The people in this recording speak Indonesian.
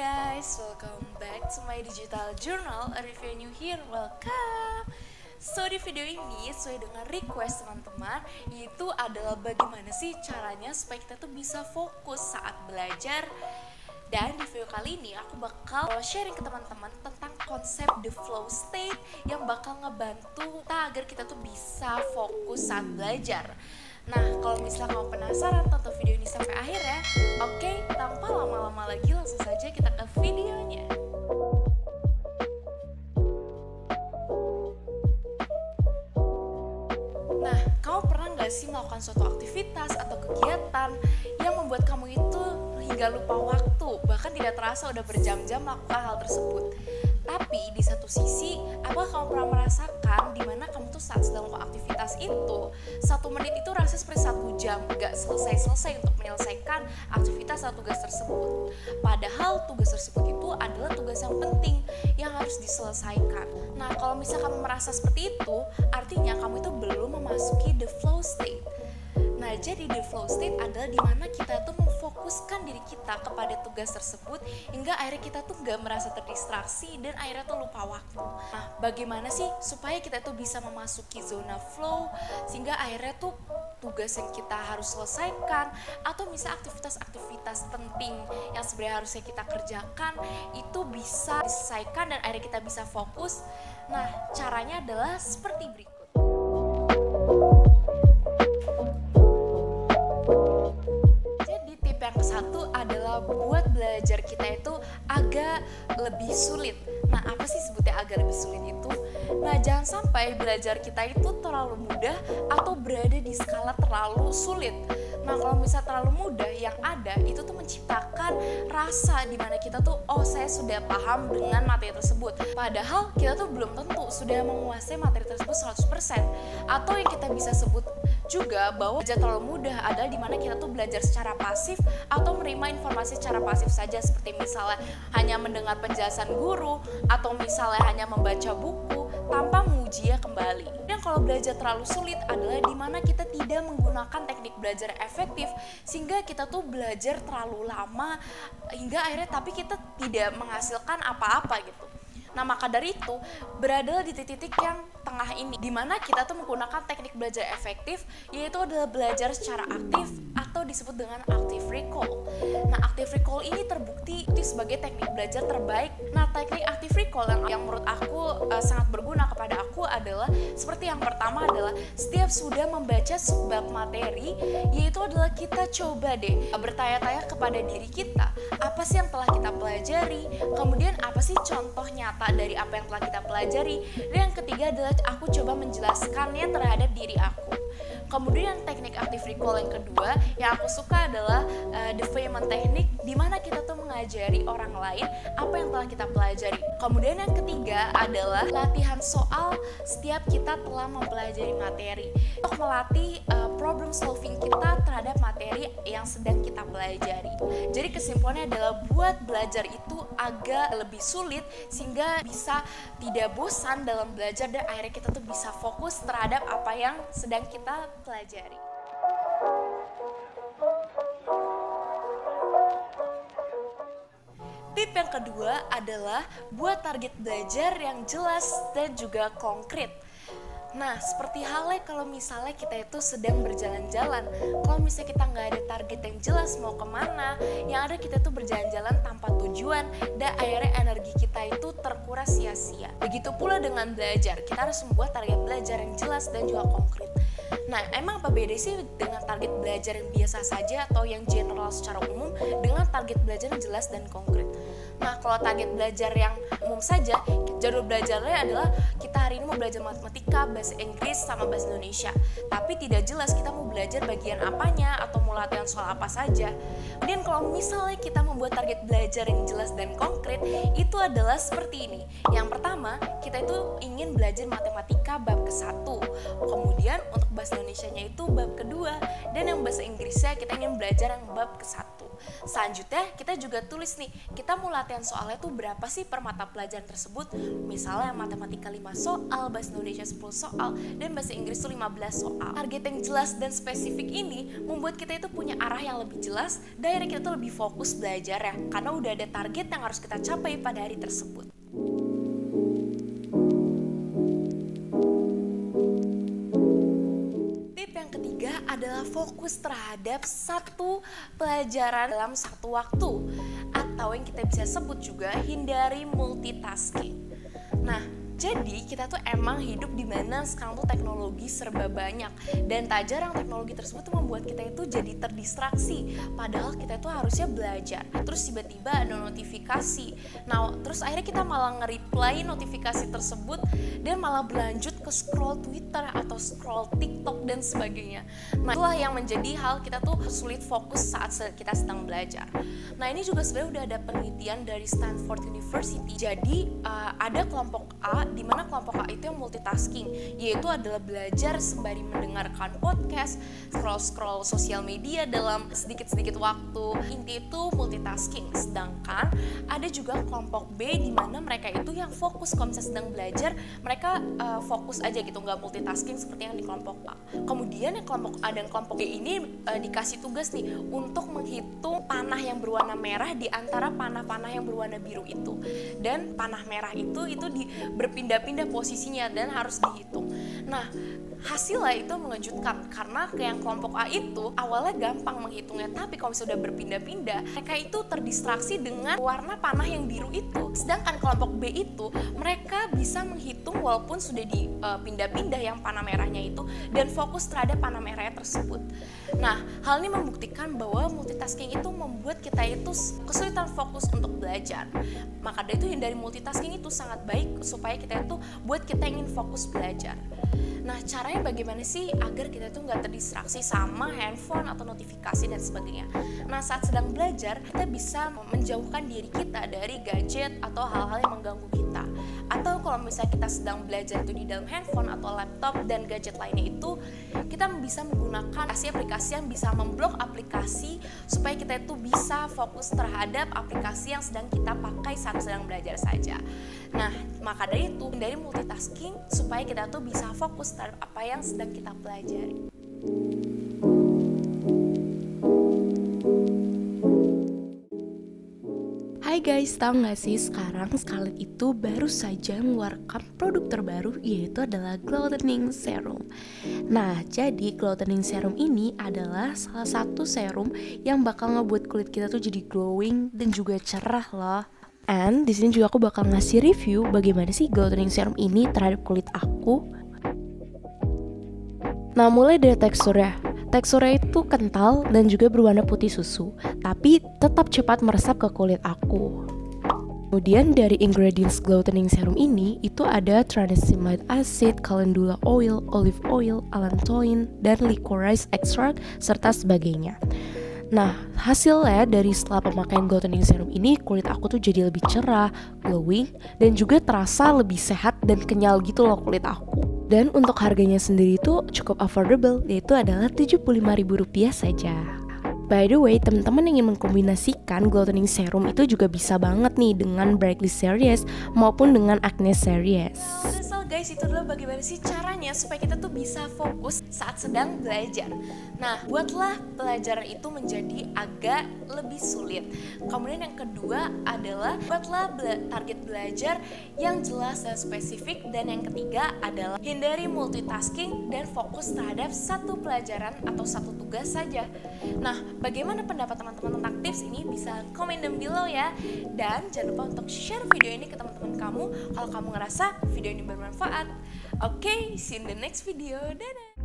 guys, welcome back to my digital journal. If you're new here, welcome. So di video ini sesuai dengan request teman-teman, yaitu adalah bagaimana sih caranya supaya kita tuh bisa fokus saat belajar. Dan di video kali ini aku bakal sharing ke teman-teman tentang konsep the flow state yang bakal ngebantu kita agar kita tuh bisa fokus saat belajar. Nah, kalau misalnya kamu penasaran, tonton video ini sampai akhir ya. Oke, tanpa lama-lama lagi langsung saja kita ke videonya. Nah, kamu pernah nggak sih melakukan suatu aktivitas atau kegiatan yang membuat kamu itu hingga lupa waktu, bahkan tidak terasa udah berjam-jam melakukan hal tersebut? Tapi di satu sisi, apakah kamu pernah merasakan dimana kamu tuh saat sedang melakukan aktivitas itu 1 menit itu rasanya seperti 1 jam, gak selesai-selesai untuk menyelesaikan aktivitas atau tugas tersebut. Padahal tugas tersebut itu adalah tugas yang penting yang harus diselesaikan. Nah, kalau misalnya kamu merasa seperti itu, artinya kamu itu belum memasuki the flow state. Nah, jadi the flow state adalah dimana kita tuh memfokuskan diri kita kepada tugas tersebut hingga akhirnya kita tuh gak merasa terdistraksi dan akhirnya tuh lupa waktu. Nah, bagaimana sih supaya kita tuh bisa memasuki zona flow sehingga akhirnya tuh tugas yang kita harus selesaikan atau misalnya aktivitas-aktivitas penting yang sebenarnya harusnya kita kerjakan itu bisa diselesaikan dan akhirnya kita bisa fokus. Nah, caranya adalah seperti berikut. Satu adalah buat belajar kita itu agak lebih sulit. Nah, apa sih sebutnya agak lebih sulit itu? Nah, jangan sampai belajar kita itu terlalu mudah atau berada di skala terlalu sulit. Nah, kalau misalnya terlalu mudah, yang ada itu tuh menciptakan rasa dimana kita tuh, oh saya sudah paham dengan materi tersebut. Padahal kita tuh belum tentu sudah menguasai materi tersebut 100%. Atau yang kita bisa sebut juga bahwa belajar terlalu mudah adalah dimana kita tuh belajar secara pasif atau menerima informasi secara pasif saja, seperti misalnya hanya mendengar penjelasan guru atau misalnya hanya membaca buku tanpa mengujinya kembali. Dan kalau belajar terlalu sulit adalah dimana kita tidak menggunakan teknik belajar efektif sehingga kita tuh belajar terlalu lama hingga akhirnya tapi kita tidak menghasilkan apa-apa gitu. Nah, maka dari itu berada di titik yang tengah ini dimana kita tuh menggunakan teknik belajar efektif, yaitu adalah belajar secara aktif atau disebut dengan active recall. Nah, active recall ini terbukti sebagai teknik belajar terbaik. Nah, teknik active recall yang menurut aku sangat berguna kepada aku adalah seperti yang pertama adalah setiap sudah membaca sebuah materi, yaitu adalah kita coba deh bertanya-tanya kepada diri kita, apa sih yang telah kita pelajari, kemudian apa sih contoh nyata dari apa yang telah kita pelajari, dan yang ketiga adalah aku coba menjelaskannya terhadap diri aku. Kemudian teknik active recall yang kedua yang aku suka adalah the Feynman technique, di mana kita tuh mengajari orang lain apa yang telah kita pelajari. Kemudian yang ketiga adalah latihan soal setiap kita telah mempelajari materi untuk melatih problem solving kita terhadap materi yang sedang kita pelajari. Jadi kesimpulannya adalah buat belajar itu agak lebih sulit sehingga bisa tidak bosan dalam belajar dan akhirnya kita tuh bisa fokus terhadap apa yang sedang kita pelajari. Tip yang kedua adalah buat target belajar yang jelas dan juga konkret. Nah, seperti halnya kalau misalnya kita itu sedang berjalan-jalan, kalau misalnya kita nggak ada target yang jelas mau kemana, yang ada kita tuh berjalan-jalan tanpa tujuan dan akhirnya energi kita itu terkuras sia-sia. Begitu pula dengan belajar, kita harus membuat target belajar yang jelas dan juga konkret. Nah, emang apa beda sih dengan target belajar yang biasa saja atau yang general secara umum dengan target belajar yang jelas dan konkret? Nah, kalau target belajar yang umum saja, jadwal belajarnya adalah kita hari ini mau belajar matematika, bahasa Inggris, sama bahasa Indonesia. Tapi tidak jelas kita mau belajar bagian apanya atau mau latihan soal apa saja. Kemudian kalau misalnya kita membuat target belajar yang jelas dan konkret, itu adalah seperti ini. Yang pertama, kita itu ingin belajar matematika bab ke-1. Kemudian untuk bahasa Indonesianya itu bab kedua. dan yang bahasa Inggrisnya kita ingin belajar yang bab ke-1. Selanjutnya kita juga tulis nih, kita mau latihan soalnya tuh berapa sih per mata pelajaran tersebut. Misalnya matematika 5 soal, bahasa Indonesia 10 soal, dan bahasa Inggris tuh 15 soal. Target yang jelas dan spesifik ini membuat kita itu punya arah yang lebih jelas, dan akhirnya kita tuh lebih fokus belajar ya, karena udah ada target yang harus kita capai pada hari tersebut. Adalah fokus terhadap satu pelajaran dalam satu waktu, atau yang kita bisa sebut juga hindari multitasking. Nah, jadi kita tuh emang hidup di mana sekarang tuh teknologi serba banyak, dan tak jarang teknologi tersebut tuh membuat kita itu jadi terdistraksi, padahal kita tuh harusnya belajar. Terus tiba-tiba ada notifikasi. Nah, terus akhirnya kita malah nge-reply notifikasi tersebut dan malah berlanjut ke scroll Twitter atau scroll TikTok dan sebagainya. Nah, itulah yang menjadi hal kita tuh sulit fokus saat kita sedang belajar. Nah, ini juga sebenarnya udah ada penelitian dari Stanford University. Jadi ada kelompok A, di mana kelompok A itu yang multitasking, yaitu adalah belajar sembari mendengarkan podcast, scroll sosial media dalam sedikit-sedikit waktu. Inti itu multitasking. Sedangkan ada juga kelompok B, di mana mereka itu yang fokus kalau misalnya sedang belajar, mereka fokus aja gitu, nggak multitasking seperti yang di kelompok A. Kemudian yang kelompok A dan kelompok B ini dikasih tugas nih untuk menghitung panah yang berwarna merah di antara panah-panah yang berwarna biru itu. Dan panah merah itu berpindah-pindah posisinya dan harus dihitung. Nah, hasilnya itu mengejutkan, karena yang kelompok A itu awalnya gampang menghitungnya, tapi kalau sudah berpindah-pindah, mereka itu terdistraksi dengan warna panah yang biru itu. Sedangkan kelompok B itu mereka bisa menghitung walaupun sudah dipindah-pindah yang panah merahnya itu, dan fokus terhadap panah merahnya tersebut. Nah, hal ini membuktikan bahwa multitasking itu membuat kita itu kesulitan fokus untuk belajar. Maka dari itu hindari multitasking itu sangat baik supaya kita itu buat kita ingin fokus belajar. Nah, caranya bagaimana sih agar kita tuh nggak terdistraksi sama handphone atau notifikasi dan sebagainya. Nah, saat sedang belajar, kita bisa menjauhkan diri kita dari gadget atau hal-hal yang mengganggu kita. Atau kalau misalnya kita sedang belajar itu di dalam handphone atau laptop dan gadget lainnya itu, kita bisa menggunakan aplikasi yang bisa memblok aplikasi supaya kita itu bisa fokus terhadap aplikasi yang sedang kita pakai saat sedang belajar saja. Nah, maka dari itu, hindari multitasking supaya kita tuh bisa fokus terhadap apa yang sedang kita pelajari. Hai guys, tahu nggak sih sekarang Scarlett itu baru saja mengeluarkan produk terbaru, yaitu adalah Glowtening Serum. Nah, jadi Glowtening Serum ini adalah salah satu serum yang bakal ngebuat kulit kita tuh jadi glowing dan juga cerah loh. And di sini juga aku bakal ngasih review bagaimana sih Glowtening Serum ini terhadap kulit aku. Nah, mulai dari teksturnya. Teksturnya itu kental dan juga berwarna putih susu, tapi tetap cepat meresap ke kulit aku. Kemudian dari ingredients Glowtening Serum ini, itu ada tranexamide acid, calendula oil, olive oil, allantoin, dan licorice extract, serta sebagainya. Nah, hasilnya dari setelah pemakaian Glowtening Serum ini, kulit aku tuh jadi lebih cerah, glowing, dan juga terasa lebih sehat dan kenyal gitu loh kulit aku. Dan untuk harganya sendiri itu cukup affordable, yaitu adalah Rp75.000 saja. By the way, teman-teman yang ingin mengkombinasikan Glowtening Serum itu juga bisa banget nih dengan Brightly Series maupun dengan Acne Series. So guys, itu adalah bagaimana sih caranya supaya kita tuh bisa fokus saat sedang belajar. Nah, buatlah pelajaran itu menjadi agak lebih sulit. Kemudian yang kedua adalah buatlah target belajar yang jelas dan spesifik. Dan yang ketiga adalah hindari multitasking dan fokus terhadap satu pelajaran atau satu tugas saja. Nah, bagaimana pendapat teman-teman tentang tips ini? Bisa komen down below ya. Dan jangan lupa untuk share video ini ke teman-teman kamu kalau kamu ngerasa video ini bermanfaat. Oke, see you in the next video. Dadah!